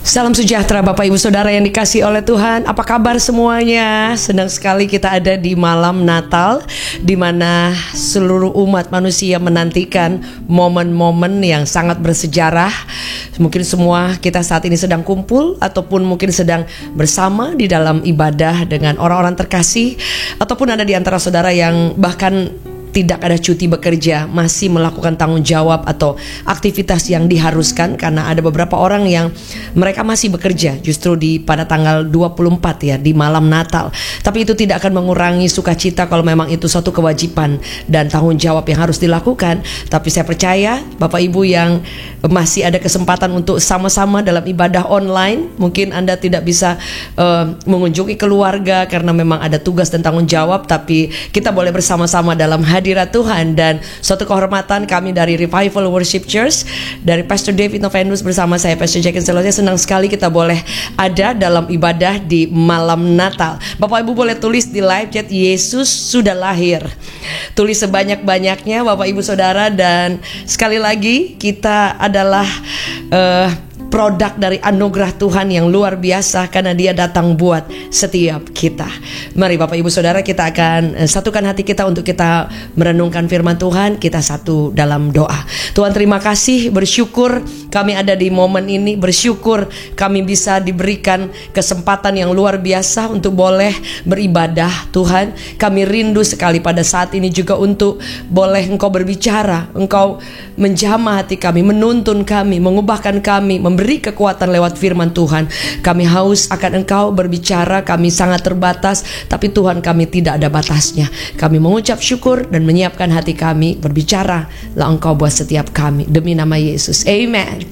Salam sejahtera Bapak Ibu Saudara yang dikasihi oleh Tuhan. Apa kabar semuanya? Senang sekali kita ada di malam Natal, di mana seluruh umat manusia menantikan momen-momen yang sangat bersejarah. Mungkin semua kita saat ini sedang kumpul, ataupun mungkin sedang bersama di dalam ibadah dengan orang-orang terkasih, ataupun ada di antara saudara yang bahkan tidak ada cuti bekerja, masih melakukan tanggung jawab atau aktivitas yang diharuskan, karena ada beberapa orang yang mereka masih bekerja justru pada tanggal 24 ya, di malam Natal. Tapi itu tidak akan mengurangi sukacita kalau memang itu suatu kewajiban dan tanggung jawab yang harus dilakukan. Tapi saya percaya Bapak Ibu yang masih ada kesempatan untuk sama-sama dalam ibadah online, mungkin Anda tidak bisa mengunjungi keluarga karena memang ada tugas dan tanggung jawab, tapi kita boleh bersama-sama dalam hadirat Tuhan. Dan suatu kehormatan kami dari Revival Worship Church, dari Pastor David Novendus bersama saya Pastor Jackie Selosya, senang sekali kita boleh ada dalam ibadah di malam Natal. Bapak Ibu boleh tulis di live chat, Yesus sudah lahir. Tulis sebanyak-banyaknya Bapak Ibu Saudara. Dan sekali lagi kita adalah produk dari anugerah Tuhan yang luar biasa, karena Dia datang buat setiap kita. Mari Bapak Ibu Saudara, kita akan satukan hati kita untuk kita merenungkan firman Tuhan. Kita satu dalam doa. Tuhan, terima kasih, bersyukur kami ada di momen ini, bersyukur kami bisa diberikan kesempatan yang luar biasa untuk boleh beribadah. Tuhan, kami rindu sekali pada saat ini juga untuk boleh Engkau berbicara, Engkau menjamah hati kami, menuntun kami, mengubahkan kami, beri kekuatan lewat firman Tuhan. Kami haus akan Engkau berbicara. Kami sangat terbatas, tapi Tuhan, kami tidak ada batasnya. Kami mengucap syukur dan menyiapkan hati kami. Berbicara lah Engkau buat setiap kami, demi nama Yesus, amen.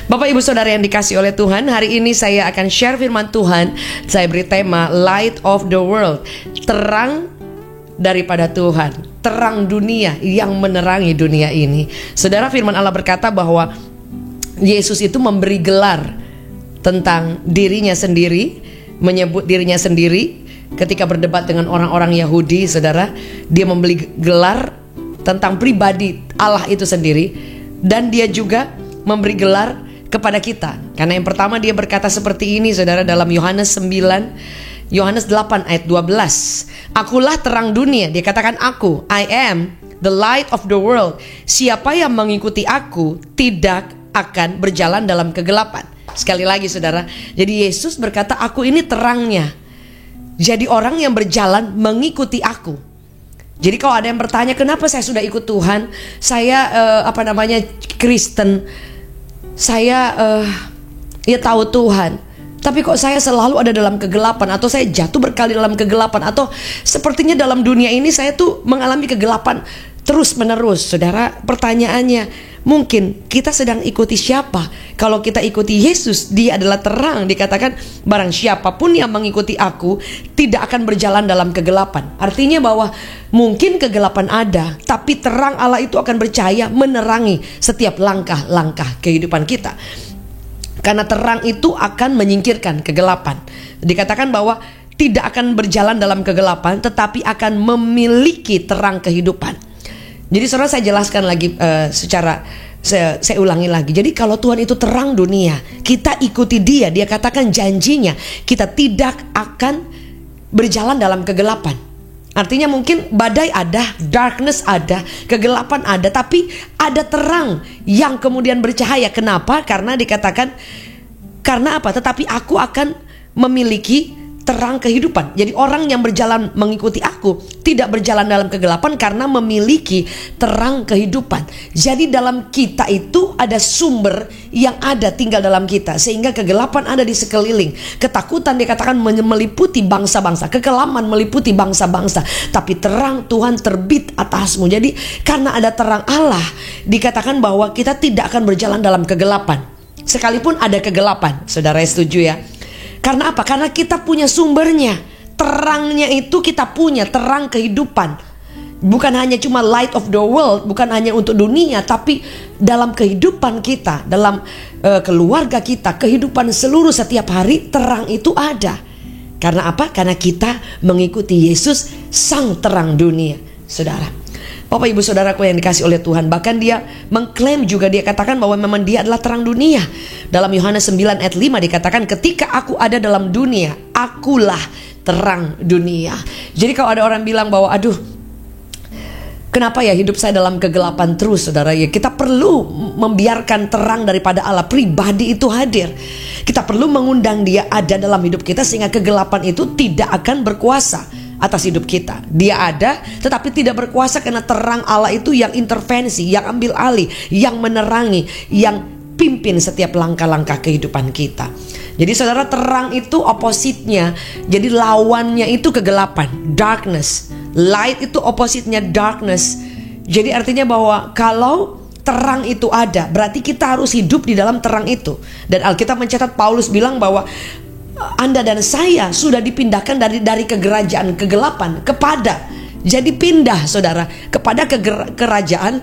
Bapak Ibu Saudara yang dikasihi oleh Tuhan, hari ini saya akan share firman Tuhan. Saya beri tema Light of the World, terang daripada Tuhan, terang dunia yang menerangi dunia ini. Saudara, firman Allah berkata bahwa Yesus itu memberi gelar tentang dirinya sendiri, menyebut dirinya sendiri ketika berdebat dengan orang-orang Yahudi. Saudara, Dia memberi gelar tentang pribadi Allah itu sendiri, dan Dia juga memberi gelar kepada kita. Karena yang pertama Dia berkata seperti ini, saudara, dalam Yohanes 8 ayat 12. Akulah terang dunia. Dia katakan aku, I am the light of the world. Siapa yang mengikuti aku tidak akan berjalan dalam kegelapan. Sekali lagi saudara, jadi Yesus berkata, aku ini terangnya. Jadi orang yang berjalan mengikuti aku. Jadi kalau ada yang bertanya, kenapa saya sudah ikut Tuhan, saya Kristen, saya ya tahu Tuhan, tapi kok saya selalu ada dalam kegelapan, atau saya jatuh berkali dalam kegelapan, atau sepertinya dalam dunia ini saya tuh mengalami kegelapan terus menerus. Saudara, pertanyaannya, mungkin kita sedang ikuti siapa? Kalau kita ikuti Yesus, Dia adalah terang. Dikatakan barang siapapun yang mengikuti aku tidak akan berjalan dalam kegelapan. Artinya bahwa mungkin kegelapan ada, tapi terang Allah itu akan bercahaya menerangi setiap langkah-langkah kehidupan kita. Karena terang itu akan menyingkirkan kegelapan. Dikatakan bahwa tidak akan berjalan dalam kegelapan, tetapi akan memiliki terang kehidupan. Jadi saudara, saya jelaskan lagi saya ulangi lagi. Jadi kalau Tuhan itu terang dunia, kita ikuti Dia. Dia katakan janjinya, kita tidak akan berjalan dalam kegelapan. Artinya mungkin badai ada, darkness ada, kegelapan ada, tapi ada terang yang kemudian bercahaya. Kenapa? Karena dikatakan, karena apa? Tetapi aku akan memiliki terang kehidupan. Jadi orang yang berjalan mengikuti aku tidak berjalan dalam kegelapan karena memiliki terang kehidupan. Jadi dalam kita itu ada sumber yang ada tinggal dalam kita, sehingga kegelapan ada di sekeliling. Ketakutan dikatakan meliputi bangsa-bangsa, kekelaman meliputi bangsa-bangsa, tapi terang Tuhan terbit atasmu. Jadi karena ada terang Allah, dikatakan bahwa kita tidak akan berjalan dalam kegelapan. Sekalipun ada kegelapan, saudara setuju ya? Karena apa? Karena kita punya sumbernya. Terangnya itu kita punya, terang kehidupan. Bukan hanya cuma light of the world, bukan hanya untuk dunia, tapi dalam kehidupan kita, dalam keluarga kita, kehidupan seluruh setiap hari, terang itu ada. Karena apa? Karena kita mengikuti Yesus, sang terang dunia. Saudara, Bapak Ibu Saudaraku yang dikasih oleh Tuhan, bahkan dia mengklaim juga, dia katakan bahwa memang dia adalah terang dunia. Dalam Yohanes 9 ayat 5 dikatakan, ketika aku ada dalam dunia, akulah terang dunia. Jadi kalau ada orang bilang bahwa aduh, kenapa ya hidup saya dalam kegelapan terus, saudara? Ya, kita perlu membiarkan terang daripada Allah pribadi itu hadir. Kita perlu mengundang dia ada dalam hidup kita, sehingga kegelapan itu tidak akan berkuasa atas hidup kita. Dia ada tetapi tidak berkuasa, karena terang Allah itu yang intervensi, yang ambil alih, yang menerangi, yang pimpin setiap langkah-langkah kehidupan kita. Jadi saudara, terang itu opositnya, jadi lawannya itu kegelapan, darkness. Light itu opositnya darkness. Jadi artinya bahwa kalau terang itu ada, berarti kita harus hidup di dalam terang itu. Dan Alkitab mencatat, Paulus bilang bahwa Anda dan saya sudah dipindahkan dari kerajaan kegelapan kepada, jadi pindah saudara kepada kerajaan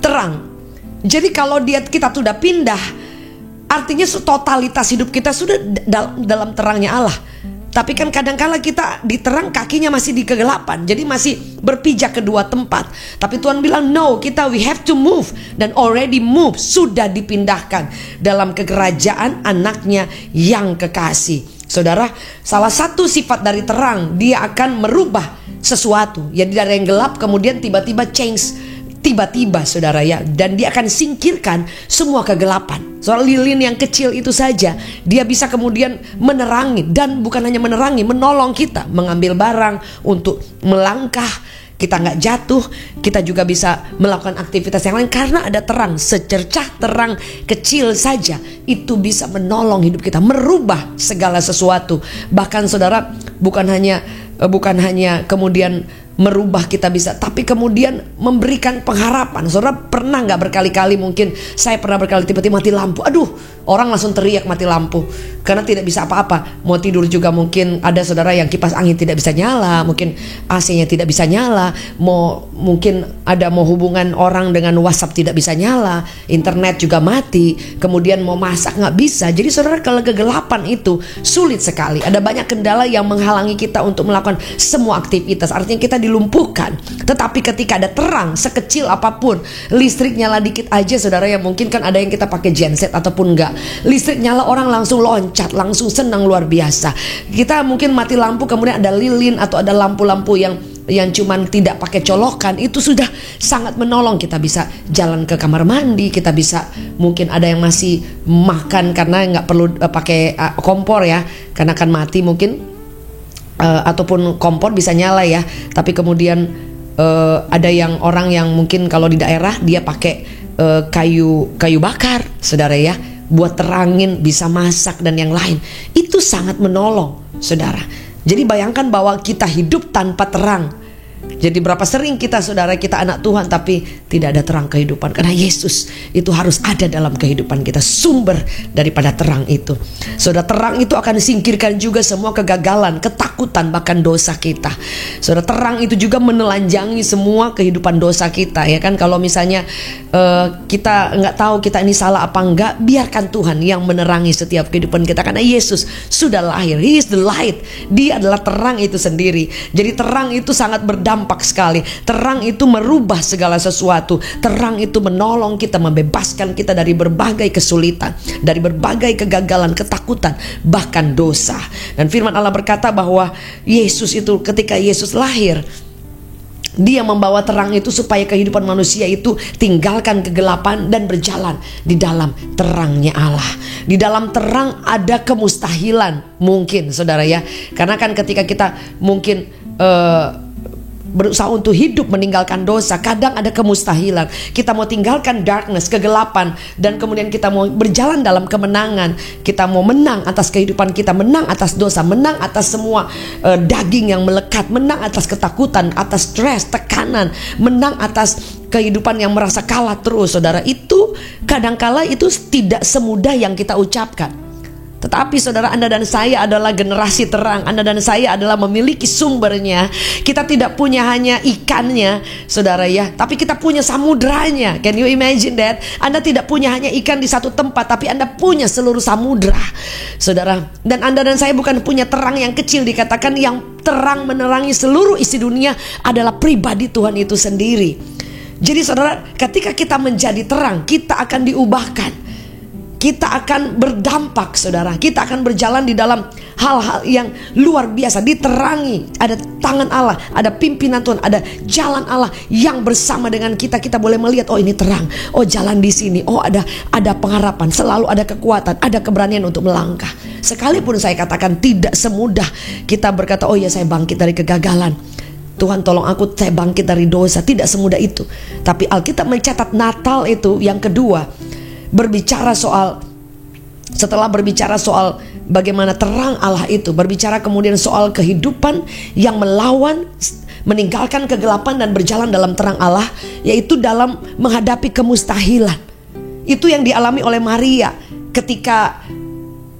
terang. Jadi kalau kita sudah pindah, artinya totalitas hidup kita sudah dalam terangnya Allah. Tapi kan kadang-kala kita di terang, kakinya masih di kegelapan, jadi masih berpijak kedua tempat. Tapi Tuhan bilang no, we have to move, dan already move, sudah dipindahkan dalam kerajaan anaknya yang kekasih. Saudara, salah satu sifat dari terang, dia akan merubah sesuatu. Jadi dari yang gelap kemudian tiba-tiba change, tiba-tiba saudara ya, dan dia akan singkirkan semua kegelapan. Soal lilin yang kecil itu saja, dia bisa kemudian menerangi, dan bukan hanya menerangi, menolong kita mengambil barang untuk melangkah, kita nggak jatuh, kita juga bisa melakukan aktivitas yang lain karena ada terang. Secercah terang kecil saja itu bisa menolong hidup kita, merubah segala sesuatu. Bahkan saudara, bukan hanya kemudian merubah kita bisa, tapi kemudian memberikan pengharapan. Saudara pernah nggak berkali-kali, mungkin saya pernah berkali, tiba-tiba mati lampu, aduh, orang langsung teriak mati lampu karena tidak bisa apa-apa. Mau tidur juga mungkin ada saudara yang kipas angin tidak bisa nyala, mungkin AC-nya tidak bisa nyala, mungkin ada hubungan orang dengan WhatsApp tidak bisa nyala, internet juga mati, kemudian mau masak nggak bisa. Jadi saudara, kalau kegelapan itu sulit sekali, ada banyak kendala yang menghalangi kita untuk melakukan semua aktivitas. Artinya kita dilumpuhkan. Tetapi ketika ada terang, sekecil apapun, listrik nyala dikit aja saudara, ya mungkin kan ada yang kita pakai genset ataupun enggak, listrik nyala, orang langsung loncat, langsung senang luar biasa. Kita mungkin mati lampu, kemudian ada lilin atau ada lampu-lampu yang cuman tidak pakai colokan, itu sudah sangat menolong. Kita bisa jalan ke kamar mandi, kita bisa, mungkin ada yang masih makan karena nggak perlu pakai kompor ya, karena akan mati mungkin. Ataupun kompor bisa nyala ya, tapi kemudian ada yang orang yang mungkin kalau di daerah dia pakai kayu bakar saudara ya, buat terangin, bisa masak dan yang lain. Itu sangat menolong saudara. Jadi bayangkan bahwa kita hidup tanpa terang. Jadi berapa sering kita saudara, kita anak Tuhan tapi tidak ada terang kehidupan, karena Yesus itu harus ada dalam kehidupan kita, sumber daripada terang itu. Saudara, terang itu akan singkirkan juga semua kegagalan, ketakutan, bahkan dosa kita. Saudara, terang itu juga menelanjangi semua kehidupan dosa kita, ya kan. Kalau misalnya kita nggak tahu kita ini salah apa enggak, biarkan Tuhan yang menerangi setiap kehidupan kita, karena Yesus sudah lahir, He is the light, Dia adalah terang itu sendiri. Jadi terang itu sangat berdampak sekali. Terang itu merubah segala sesuatu. Terang itu menolong kita, membebaskan kita dari berbagai kesulitan, dari berbagai kegagalan, ketakutan, bahkan dosa. Dan firman Allah berkata bahwa Yesus itu, ketika Yesus lahir, Dia membawa terang itu supaya kehidupan manusia itu tinggalkan kegelapan dan berjalan di dalam terangnya Allah. Di dalam terang ada kemustahilan mungkin saudara ya. Karena kan ketika kita mungkin berusaha untuk hidup meninggalkan dosa, kadang ada kemustahilan. Kita mau tinggalkan darkness, kegelapan, dan kemudian kita mau berjalan dalam kemenangan. Kita mau menang atas kehidupan kita, menang atas dosa, menang atas semua daging yang melekat, menang atas ketakutan, atas stres, tekanan, menang atas kehidupan yang merasa kalah terus. Saudara, itu kadangkala itu tidak semudah yang kita ucapkan. Tetapi saudara, Anda dan saya adalah generasi terang. Anda dan saya adalah memiliki sumbernya. Kita tidak punya hanya ikannya saudara ya, tapi kita punya samudranya. Can you imagine that? Anda tidak punya hanya ikan di satu tempat, tapi Anda punya seluruh samudra saudara. Dan Anda dan saya bukan punya terang yang kecil, dikatakan yang terang menerangi seluruh isi dunia adalah pribadi Tuhan itu sendiri. Jadi saudara, ketika kita menjadi terang, kita akan diubahkan. Kita akan berdampak saudara. Kita akan berjalan di dalam hal-hal yang luar biasa. Diterangi, ada tangan Allah, ada pimpinan Tuhan, ada jalan Allah yang bersama dengan kita. Kita boleh melihat, oh ini terang, oh jalan di sini, oh ada pengharapan, selalu ada kekuatan, ada keberanian untuk melangkah. Sekalipun saya katakan tidak semudah kita berkata, oh ya saya bangkit dari kegagalan, Tuhan tolong aku, saya bangkit dari dosa. Tidak semudah itu. Tapi Alkitab mencatat Natal itu yang kedua, setelah berbicara soal bagaimana terang Allah itu, berbicara kemudian soal kehidupan yang melawan, meninggalkan kegelapan dan berjalan dalam terang Allah, yaitu dalam menghadapi kemustahilan. Itu yang dialami oleh Maria ketika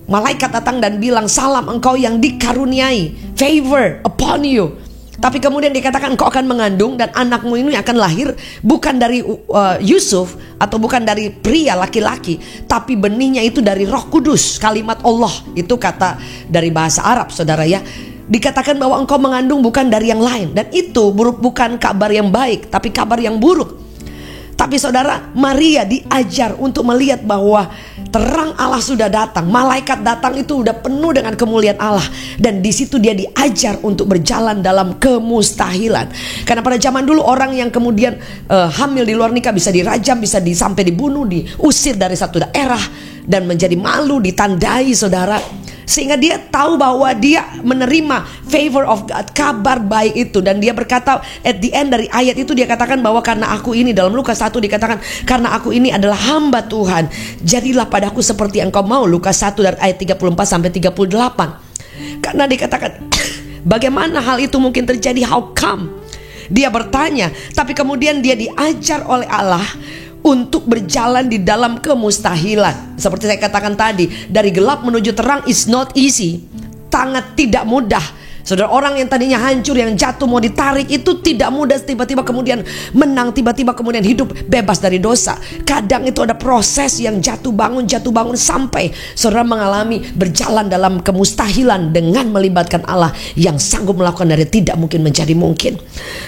malaikat datang dan bilang, salam engkau yang dikaruniai, favor upon you. Tapi kemudian dikatakan engkau akan mengandung dan anakmu ini akan lahir bukan dari Yusuf atau bukan dari pria laki-laki, tapi benihnya itu dari Roh Kudus, kalimat Allah. Itu kata dari bahasa Arab saudara ya. Dikatakan bahwa engkau mengandung bukan dari yang lain. Dan itu bukan kabar yang baik, tapi kabar yang buruk. Tapi saudara, Maria diajar untuk melihat bahwa terang Allah sudah datang. Malaikat datang itu sudah penuh dengan kemuliaan Allah. Dan di situ dia diajar untuk berjalan dalam kemustahilan. Karena pada zaman dulu orang yang kemudian hamil di luar nikah bisa dirajam, bisa sampai dibunuh, diusir dari satu daerah, dan menjadi malu, ditandai saudara. Sehingga dia tahu bahwa dia menerima favor of God, kabar baik itu. Dan dia berkata at the end dari ayat itu, dia katakan bahwa karena aku ini, dalam Lukas 1 dikatakan, karena aku ini adalah hamba Tuhan, jadilah padaku seperti engkau mau. Lukas 1 dari ayat 34 sampai 38. Karena dikatakan bagaimana hal itu mungkin terjadi, how come? Dia bertanya, tapi kemudian dia diajar oleh Allah untuk berjalan di dalam kemustahilan. Seperti saya katakan tadi, dari gelap menuju terang is not easy, sangat tidak mudah. Saudara, orang yang tadinya hancur, yang jatuh mau ditarik, itu tidak mudah. Tiba-tiba kemudian menang, tiba-tiba kemudian hidup bebas dari dosa. Kadang itu ada proses yang jatuh bangun sampai saudara mengalami berjalan dalam kemustahilan dengan melibatkan Allah yang sanggup melakukan dari tidak mungkin menjadi mungkin.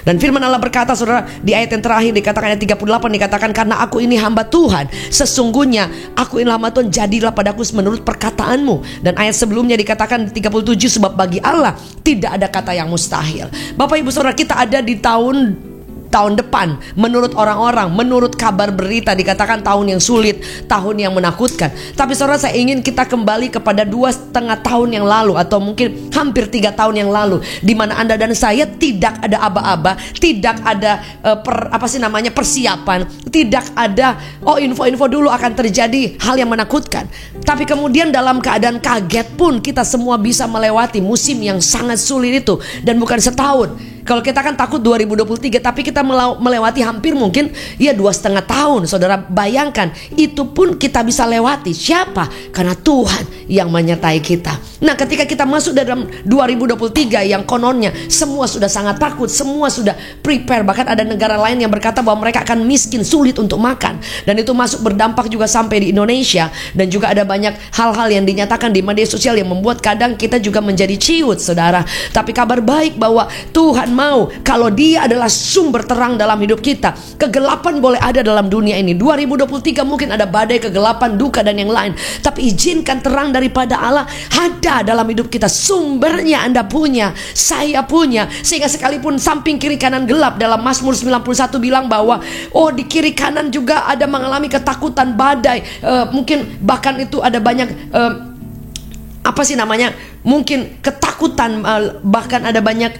Dan firman Allah berkata saudara, di ayat yang terakhir dikatakan ayat 38, dikatakan karena aku ini hamba Tuhan, sesungguhnya aku ini hamba Tuhan, jadilah padaku menurut perkataanmu. Dan ayat sebelumnya dikatakan di 37, sebab bagi Allah tidak ada kata yang mustahil. Bapak ibu saudara, kita ada di tahun depan. Menurut orang-orang, menurut kabar berita, dikatakan tahun yang sulit, tahun yang menakutkan. Tapi saudara, saya ingin kita kembali kepada 2,5 tahun yang lalu, atau mungkin hampir 3 tahun yang lalu, di mana Anda dan saya tidak ada aba-aba, tidak ada persiapan, tidak ada info-info dulu akan terjadi hal yang menakutkan. Tapi kemudian dalam keadaan kaget pun kita semua bisa melewati musim yang sangat sulit itu. Dan bukan setahun. Kalau kita kan takut 2023, tapi kita melewati hampir mungkin 2,5 tahun. Saudara bayangkan, itu pun kita bisa lewati. Siapa? Karena Tuhan yang menyertai kita. Nah, ketika kita masuk dalam 2023 yang kononnya semua sudah sangat takut, semua sudah prepare. Bahkan ada negara lain yang berkata bahwa mereka akan miskin, sulit untuk makan. Dan itu masuk berdampak juga sampai di Indonesia. Dan juga ada banyak hal-hal yang dinyatakan di media sosial yang membuat kadang kita juga menjadi ciut, saudara. Tapi kabar baik bahwa Tuhan mau, kalau Dia adalah sumber terang dalam hidup kita. Kegelapan boleh ada dalam dunia ini. 2023 mungkin ada badai, kegelapan, duka dan yang lain. Tapi izinkan terang daripada Allah ada dalam hidup kita. Sumbernya Anda punya, saya punya. Sehingga sekalipun samping kiri kanan gelap, dalam Mazmur 91 bilang bahwa di kiri kanan juga ada mengalami ketakutan, badai. Mungkin bahkan itu ada banyak mungkin ketakutan, bahkan ada banyak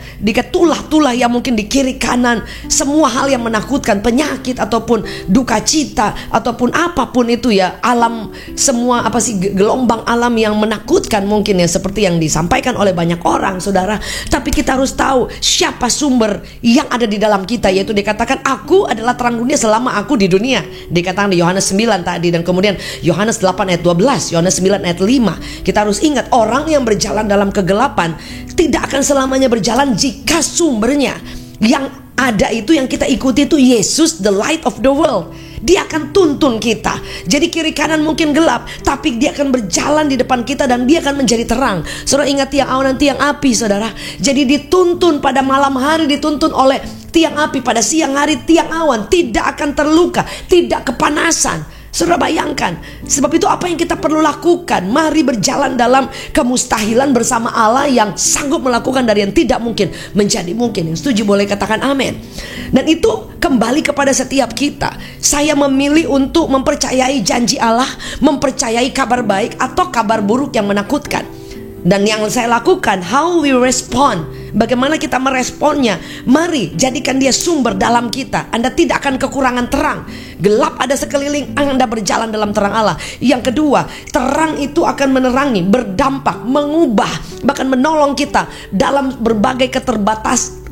tulah-tulah yang mungkin di kiri kanan. Semua hal yang menakutkan, penyakit ataupun duka cita ataupun apapun itu ya, alam semua gelombang alam yang menakutkan mungkin ya, seperti yang disampaikan oleh banyak orang, saudara. Tapi kita harus tahu siapa sumber yang ada di dalam kita, yaitu dikatakan aku adalah terang dunia selama aku di dunia. Dikatakan di Yohanes 9 tadi, dan kemudian Yohanes 8 ayat 12, Yohanes 9 ayat 5. Kita harus ingat, orang yang berjalan dalam kegelapan tidak akan selamanya berjalan jika sumbernya yang ada itu yang kita ikuti itu Yesus, the light of the world. Dia akan tuntun kita. Jadi kiri kanan mungkin gelap, tapi dia akan berjalan di depan kita dan dia awan menjadi terang. Saudara ingat tiang awan dan tiang api, saudara. Jadi dituntun pada malam hari, dituntun oleh tiang api. Pada siang hari tiang awan, tidak akan terluka, tidak kepanasan. Saudara bayangkan. Sebab itu apa yang kita perlu lakukan? Mari berjalan dalam kemustahilan bersama Allah yang sanggup melakukan dari yang tidak mungkin menjadi mungkin. Yang setuju boleh katakan amin. Dan itu kembali kepada setiap kita. Saya memilih untuk mempercayai janji Allah, mempercayai kabar baik atau kabar buruk yang menakutkan. Dan yang saya lakukan, how we respond, bagaimana kita meresponnya. Mari jadikan dia sumber dalam kita. Anda tidak akan kekurangan terang. Gelap ada sekeliling, Anda berjalan dalam terang Allah. Yang kedua, terang itu akan menerangi, berdampak, mengubah, bahkan menolong kita dalam berbagai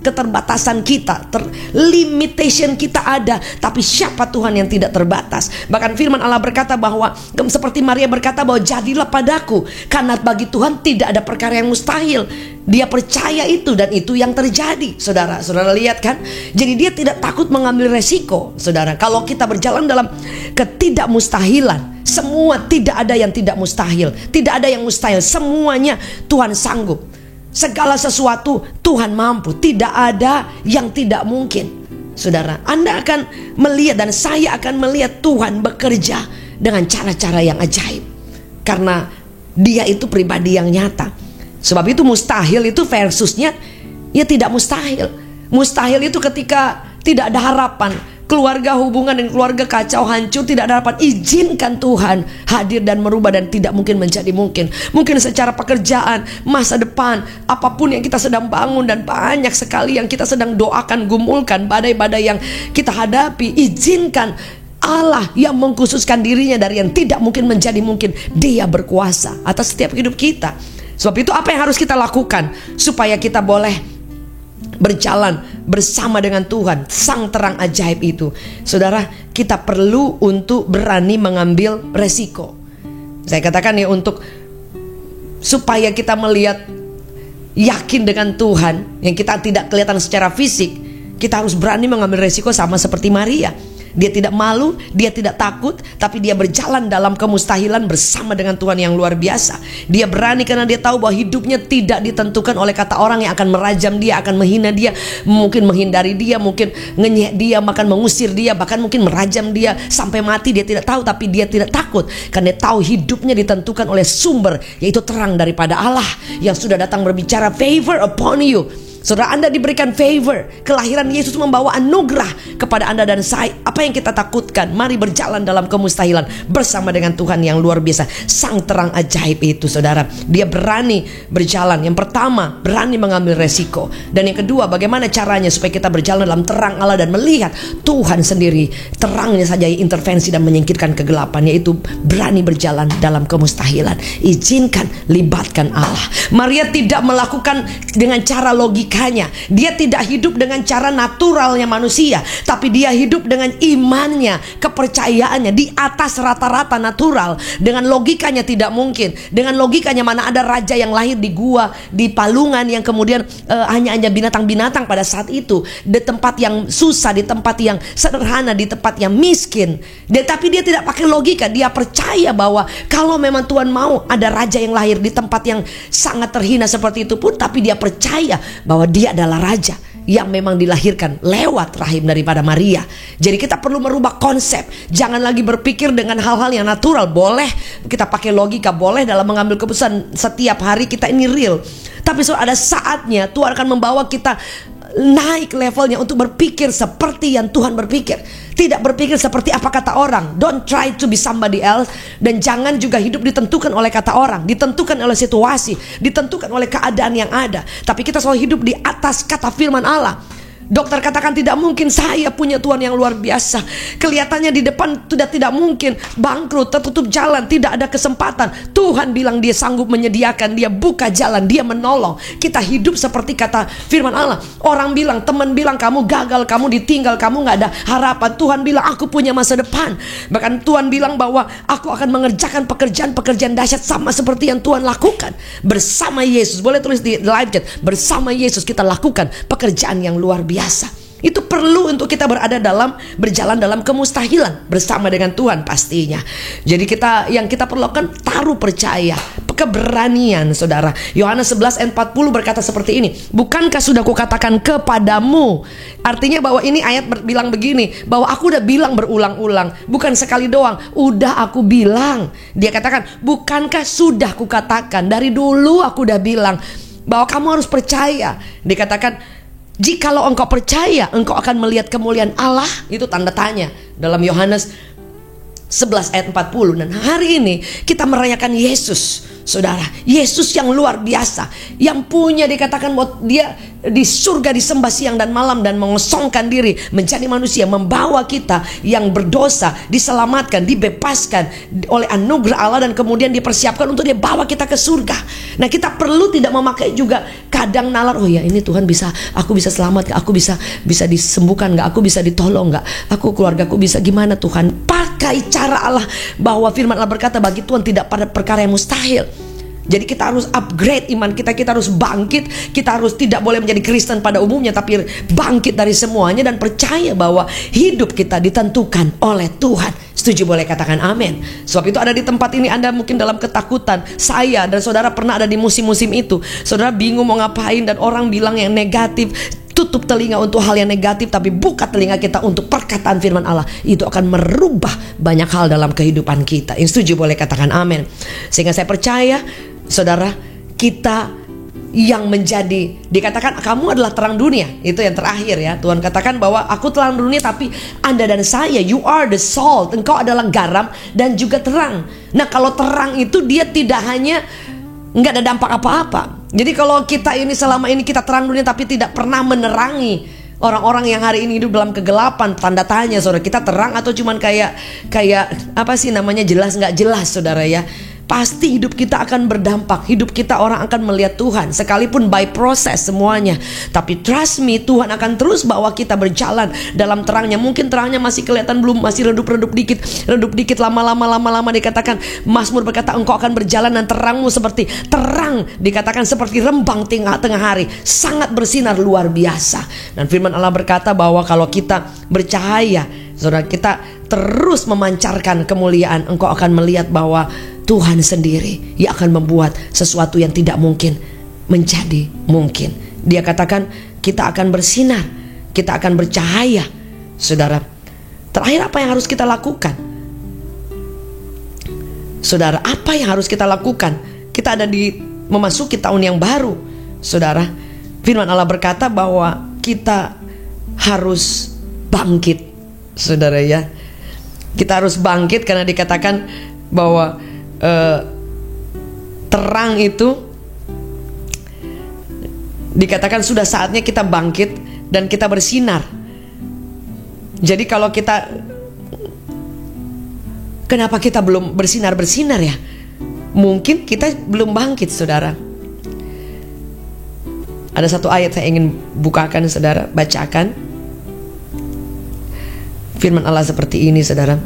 keterbatasan kita, limitation kita ada. Tapi siapa Tuhan yang tidak terbatas? Bahkan firman Allah berkata bahwa, seperti Maria berkata bahwa jadilah padaku, karena bagi Tuhan tidak ada perkara yang mustahil. Dia percaya itu dan itu yang terjadi. Saudara lihat kan? Jadi dia tidak takut mengambil resiko. Saudara, kalau kita berjalan dalam ketidakmustahilan, semua tidak ada yang tidak mustahil. Tidak ada yang mustahil, semuanya Tuhan sanggup. Segala sesuatu Tuhan mampu. Tidak ada yang tidak mungkin. Saudara, Anda akan melihat dan saya akan melihat Tuhan bekerja dengan cara-cara yang ajaib. Karena dia itu pribadi yang nyata. Sebab itu mustahil itu versusnya ya tidak mustahil. Mustahil itu ketika tidak ada harapan, keluarga, hubungan dan keluarga kacau, hancur, tidak ada harapan. Izinkan Tuhan hadir dan merubah dan tidak mungkin menjadi mungkin. Mungkin secara pekerjaan, masa depan, apapun yang kita sedang bangun dan banyak sekali yang kita sedang doakan, gumulkan, badai-badai yang kita hadapi. Izinkan Allah yang mengkhususkan dirinya dari yang tidak mungkin menjadi mungkin. Dia berkuasa atas setiap hidup kita. Sebab itu apa yang harus kita lakukan supaya kita boleh berjalan bersama dengan Tuhan, sang terang ajaib itu? Saudara, kita perlu untuk berani mengambil resiko. Saya katakan ya, untuk supaya kita melihat yakin dengan Tuhan yang kita tidak kelihatan secara fisik, kita harus berani mengambil resiko sama seperti Maria. Dia tidak malu, dia tidak takut, tapi dia berjalan dalam kemustahilan bersama dengan Tuhan yang luar biasa. Dia berani karena dia tahu bahwa hidupnya tidak ditentukan oleh kata orang yang akan merajam dia, akan menghina dia, mungkin menghindari dia, mungkin ngenyek dia, bahkan mengusir dia, bahkan mungkin merajam dia sampai mati. Dia tidak tahu, tapi dia tidak takut karena dia tahu hidupnya ditentukan oleh sumber, yaitu terang daripada Allah yang sudah datang berbicara favor upon you. Saudara, Anda diberikan favor. Kelahiran Yesus membawa anugerah kepada Anda dan saya. Apa yang kita takutkan? Mari berjalan dalam kemustahilan bersama dengan Tuhan yang luar biasa, sang terang ajaib itu. Saudara, dia berani berjalan. Yang pertama, berani mengambil resiko. Dan yang kedua, bagaimana caranya supaya kita berjalan dalam terang Allah dan melihat Tuhan sendiri, terangnya saja yang intervensi dan menyingkirkan kegelapan, yaitu berani berjalan dalam kemustahilan. Izinkan, libatkan Allah. Maria tidak melakukan dengan cara logika. Dia tidak hidup dengan cara naturalnya manusia, tapi dia hidup dengan imannya, kepercayaannya di atas rata-rata natural. Dengan logikanya tidak mungkin. Dengan logikanya mana ada raja yang lahir di gua, di palungan, yang kemudian hanya binatang-binatang pada saat itu, di tempat yang susah, di tempat yang sederhana, di tempat yang miskin. Tapi dia tidak pakai logika. Dia percaya bahwa kalau memang Tuhan mau ada raja yang lahir di tempat yang sangat terhina seperti itu pun, tapi dia percaya bahwa dia adalah raja yang memang dilahirkan lewat rahim daripada Maria. Jadi kita perlu merubah konsep. Jangan lagi berpikir dengan hal-hal yang natural. Boleh kita pakai logika, boleh dalam mengambil keputusan setiap hari kita ini real. Tapi ada saatnya Tuhan akan membawa kita naik levelnya untuk berpikir seperti yang Tuhan berpikir. Tidak berpikir seperti apa kata orang. Don't try to be somebody else. Dan jangan juga hidup ditentukan oleh kata orang, ditentukan oleh situasi, ditentukan oleh keadaan yang ada. Tapi kita selalu hidup di atas kata firman Allah. Dokter katakan tidak mungkin, saya punya Tuhan yang luar biasa. Kelihatannya di depan sudah tidak mungkin, bangkrut, tertutup jalan, tidak ada kesempatan. Tuhan bilang dia sanggup menyediakan, dia buka jalan, dia menolong. Kita hidup seperti kata firman Allah. Orang bilang, teman bilang kamu gagal, kamu ditinggal, kamu gak ada harapan. Tuhan bilang aku punya masa depan. Bahkan Tuhan bilang bahwa aku akan mengerjakan pekerjaan-pekerjaan dahsyat sama seperti yang Tuhan lakukan. Bersama Yesus, boleh tulis di live chat, bersama Yesus kita lakukan pekerjaan yang luar biasa. Itu perlu untuk kita berjalan dalam kemustahilan bersama dengan Tuhan pastinya. Jadi yang kita perlukan taruh percaya, keberanian, saudara. Yohanes 11 ayat 40 berkata seperti ini, bukankah sudah kukatakan kepadamu? Artinya bahwa ini ayat bilang begini, bahwa aku udah bilang berulang-ulang, bukan sekali doang, udah aku bilang. Dia katakan, bukankah sudah kukatakan, dari dulu aku udah bilang bahwa kamu harus percaya. Dikatakan, jikalau engkau percaya, engkau akan melihat kemuliaan Allah. Itu tanda tanya dalam Yohanes 11 ayat 40. Dan hari ini kita merayakan Yesus, saudara. Yesus yang luar biasa, yang punya, dikatakan bahwa dia di surga disembah siang dan malam, dan mengosongkan diri menjadi manusia, membawa kita yang berdosa diselamatkan, dibebaskan oleh anugerah Allah, dan kemudian dipersiapkan untuk dia bawa kita ke surga. Nah, kita perlu tidak memakai juga kadang nalar, oh ya ini Tuhan bisa, aku bisa selamat gak? Aku bisa disembuhkan gak? Aku bisa ditolong gak? Aku, keluargaku bisa gimana Tuhan? Pakai cara Allah, bahwa firman Allah berkata bagi Tuhan tidak pada perkara yang mustahil. Jadi kita harus upgrade iman kita, kita harus bangkit, kita harus tidak boleh menjadi Kristen pada umumnya, tapi bangkit dari semuanya dan percaya bahwa hidup kita ditentukan oleh Tuhan. Setuju, boleh katakan amin. Sebab itu ada di tempat ini Anda mungkin dalam ketakutan. Saya dan saudara pernah ada di musim-musim itu. Saudara bingung mau ngapain dan orang bilang yang negatif. Tutup telinga untuk hal yang negatif, tapi buka telinga kita untuk perkataan firman Allah. Itu akan merubah banyak hal dalam kehidupan kita. Yang setuju boleh katakan amin. Sehingga saya percaya, saudara, kita yang menjadi, dikatakan kamu adalah terang dunia. Itu yang terakhir ya. Tuhan katakan bahwa aku terang dunia, tapi Anda dan saya, you are the salt. Engkau adalah garam dan juga terang. Nah, kalau terang itu dia tidak hanya nggak ada dampak apa-apa. Jadi kalau kita ini selama ini kita terang dunia tapi tidak pernah menerangi orang-orang yang hari ini hidup dalam kegelapan, tanda tanya, saudara, kita terang atau cuman kayak apa sih namanya, jelas nggak jelas, saudara ya. Pasti hidup kita akan berdampak. Hidup kita orang akan melihat Tuhan, sekalipun by proses semuanya. Tapi trust me, Tuhan akan terus bawa kita berjalan dalam terangnya. Mungkin terangnya masih kelihatan belum, masih redup dikit, lama-lama dikatakan, Mazmur berkata engkau akan berjalan dan terangmu seperti terang, dikatakan seperti rembang tengah hari, sangat bersinar luar biasa. Dan firman Allah berkata bahwa kalau kita bercahaya, saudara, kita terus memancarkan kemuliaan, engkau akan melihat bahwa Tuhan sendiri yang akan membuat sesuatu yang tidak mungkin menjadi mungkin. Dia katakan kita akan bersinar, kita akan bercahaya. Saudara, terakhir apa yang harus kita lakukan? Saudara, apa yang harus kita lakukan? Kita ada memasuki tahun yang baru. Saudara, firman Allah berkata bahwa kita harus bangkit. Saudara ya, kita harus bangkit karena dikatakan bahwa terang itu dikatakan sudah saatnya kita bangkit dan kita bersinar. Jadi kalau kita, kenapa kita belum bersinar ya? Mungkin kita belum bangkit, saudara. Ada satu ayat saya ingin bukakan, saudara, bacakan. Firman Allah seperti ini, saudara,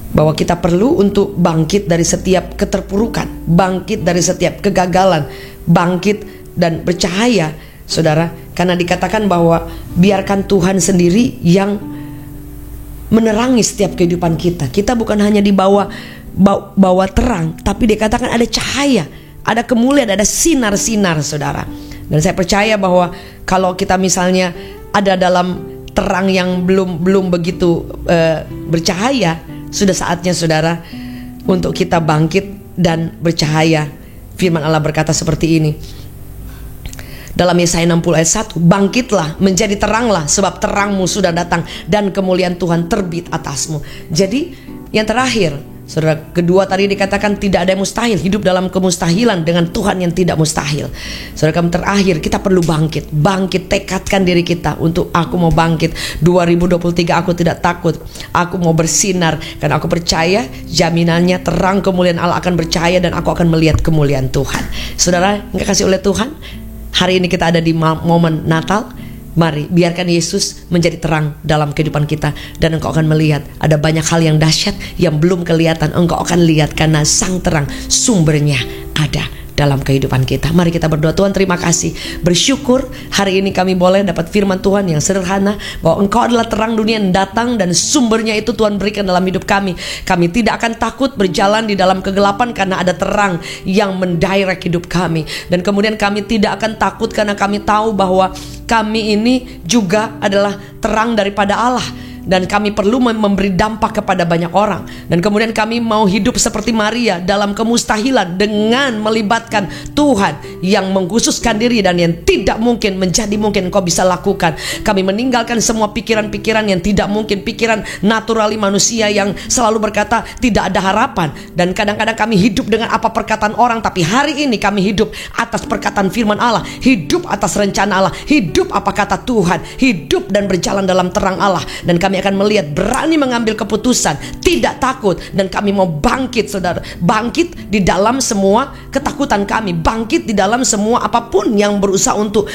bahwa kita perlu untuk bangkit dari setiap keterpurukan, bangkit dari setiap kegagalan, bangkit dan bercahaya, saudara. Karena dikatakan bahwa biarkan Tuhan sendiri yang menerangi setiap kehidupan kita. Kita bukan hanya dibawa terang, tapi dikatakan ada cahaya, ada kemuliaan, ada sinar-sinar, saudara. Dan saya percaya bahwa kalau kita misalnya ada dalam terang yang belum begitu bercahaya, sudah saatnya, saudara, untuk kita bangkit dan bercahaya. Firman Allah berkata seperti ini dalam Yesaya 60 ayat 1, bangkitlah, menjadi teranglah, sebab terangmu sudah datang dan kemuliaan Tuhan terbit atasmu. Jadi yang terakhir, saudara, kedua tadi dikatakan tidak ada yang mustahil, hidup dalam kemustahilan dengan Tuhan yang tidak mustahil. Saudara, kami terakhir kita perlu bangkit, tekadkan diri kita untuk aku mau bangkit 2023, aku tidak takut, aku mau bersinar karena aku percaya jaminannya terang kemuliaan Allah akan bercahaya dan aku akan melihat kemuliaan Tuhan. Saudara, yang dikasihi oleh Tuhan, hari ini kita ada di momen Natal. Mari biarkan Yesus menjadi terang dalam kehidupan kita, dan engkau akan melihat ada banyak hal yang dahsyat yang belum kelihatan. Engkau akan lihat karena sang terang sumbernya ada dalam kehidupan kita. Mari kita berdoa. Tuhan, terima kasih, bersyukur hari ini kami boleh dapat firman Tuhan yang sederhana, bahwa Engkau adalah terang dunia yang datang dan sumbernya itu Tuhan berikan dalam hidup kami. Kami tidak akan takut berjalan di dalam kegelapan karena ada terang yang mendirect hidup kami. Dan kemudian kami tidak akan takut karena kami tahu bahwa kami ini juga adalah terang daripada Allah, dan kami perlu memberi dampak kepada banyak orang. Dan kemudian kami mau hidup seperti Maria dalam kemustahilan dengan melibatkan Tuhan yang mengkhususkan diri, dan yang tidak mungkin menjadi mungkin Engkau bisa lakukan. Kami meninggalkan semua pikiran-pikiran yang tidak mungkin, pikiran naturali manusia yang selalu berkata tidak ada harapan. Dan kadang-kadang kami hidup dengan apa perkataan orang, tapi hari ini kami hidup atas perkataan firman Allah, hidup atas rencana Allah, hidup apa kata Tuhan, hidup dan berjalan dalam terang Allah. Dan kami akan melihat berani mengambil keputusan, tidak takut. Dan kami mau bangkit, saudara, bangkit di dalam semua ketakutan kami, bangkit di dalam semua apapun yang berusaha untuk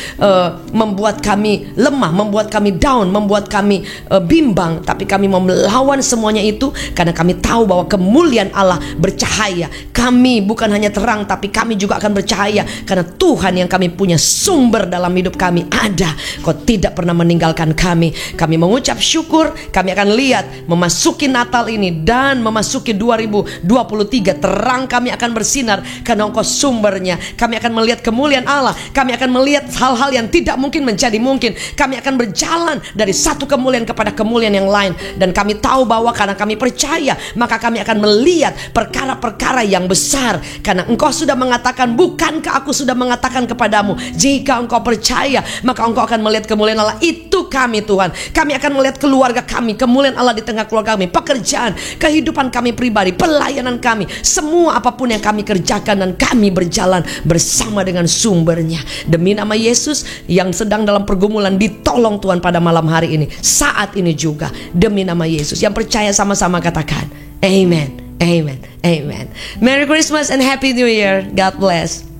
membuat kami lemah, membuat kami down, membuat kami bimbang. Tapi kami mau melawan semuanya itu karena kami tahu bahwa kemuliaan Allah bercahaya. Kami bukan hanya terang, tapi kami juga akan bercahaya karena Tuhan yang kami punya, sumber dalam hidup kami ada. Kau tidak pernah meninggalkan kami. Kami mengucap syukur. Kami akan lihat memasuki Natal ini dan memasuki 2023, terang kami akan bersinar karena Engkau sumbernya. Kami akan melihat kemuliaan Allah. Kami akan melihat hal-hal yang tidak mungkin menjadi mungkin. Kami akan berjalan dari satu kemuliaan kepada kemuliaan yang lain. Dan kami tahu bahwa karena kami percaya, maka kami akan melihat perkara-perkara yang besar. Karena Engkau sudah mengatakan, bukankah aku sudah mengatakan kepadamu, jika engkau percaya, maka engkau akan melihat kemuliaan Allah. Itu kami, Tuhan. Kami akan melihat keluarga kami, kemuliaan Allah di tengah keluarga kami, pekerjaan, kehidupan kami pribadi, pelayanan kami, semua apapun yang kami kerjakan, dan kami berjalan bersama dengan sumbernya. Demi nama Yesus yang sedang dalam pergumulan, ditolong Tuhan pada malam hari ini, saat ini juga. Demi nama Yesus, yang percaya sama-sama katakan Amen, Amen, Amen. Merry Christmas and Happy New Year. God bless.